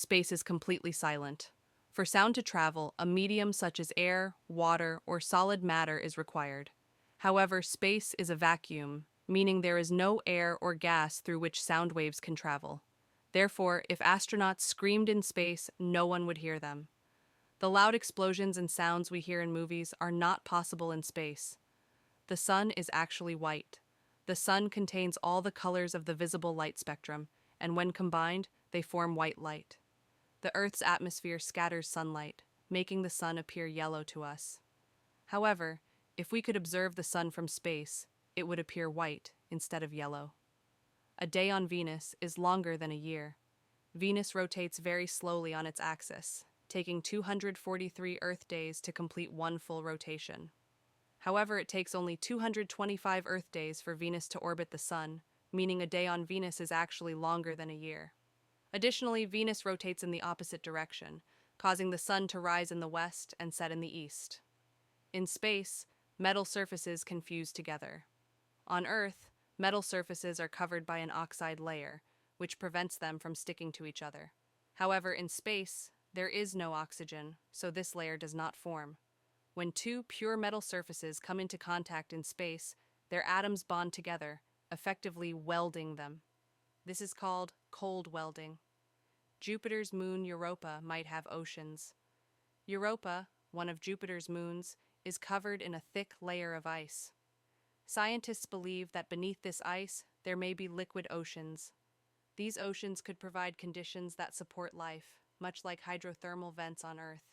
space is completely silent. For sound to travel, a medium such as air, water, or solid matter is required. However, space is a vacuum, meaning there is no air or gas through which sound waves can travel. Therefore, if astronauts screamed in space, no one would hear them. The loud explosions and sounds we hear in movies are not possible in space. The sun is actually white. The sun contains all the colors of the visible light spectrum, and when combined, they form white light. The Earth's atmosphere scatters sunlight, making the sun appear yellow to us. However, if we could observe the sun from space, it would appear white instead of yellow. A day on Venus is longer than a year. Venus rotates very slowly on its axis, taking 243 Earth days to complete one full rotation. However, it takes only 225 Earth days for Venus to orbit the Sun, meaning a day on Venus is actually longer than a year. Additionally, Venus rotates in the opposite direction, causing the Sun to rise in the west and set in the east. In space, metal surfaces can fuse together. On Earth, metal surfaces are covered by an oxide layer, which prevents them from sticking to each other. However, in space, there is no oxygen, so this layer does not form. When two pure metal surfaces come into contact in space, their atoms bond together, effectively welding them. This is called cold welding. Jupiter's moon Europa might have oceans. Europa, one of Jupiter's moons, is covered in a thick layer of ice. Scientists believe that beneath this ice, there may be liquid oceans. These oceans could provide conditions that support life, much like hydrothermal vents on Earth.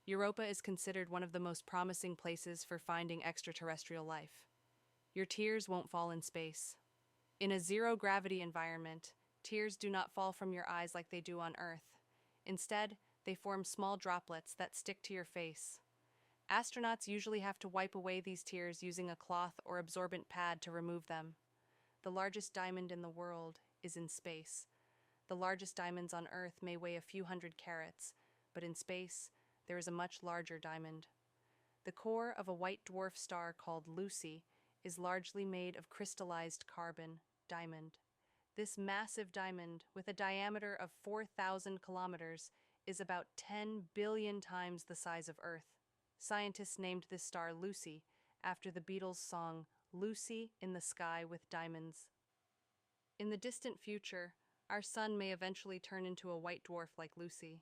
Europa is considered one of the most promising places for finding extraterrestrial life. Your tears won't fall in space. In a zero-gravity environment, tears do not fall from your eyes like they do on Earth. Instead, they form small droplets that stick to your face. Astronauts usually have to wipe away these tears using a cloth or absorbent pad to remove them. The largest diamond in the world is in space. The largest diamonds on Earth may weigh a few hundred carats, but in space, there is a much larger diamond. The core of a white dwarf star called Lucy is largely made of crystallized carbon, diamond. This massive diamond, with a diameter of 4,000 kilometers, is about 10 billion times the size of Earth. Scientists named this star Lucy after the Beatles' song Lucy in the Sky with Diamonds. In the distant future, our sun may eventually turn into a white dwarf like Lucy.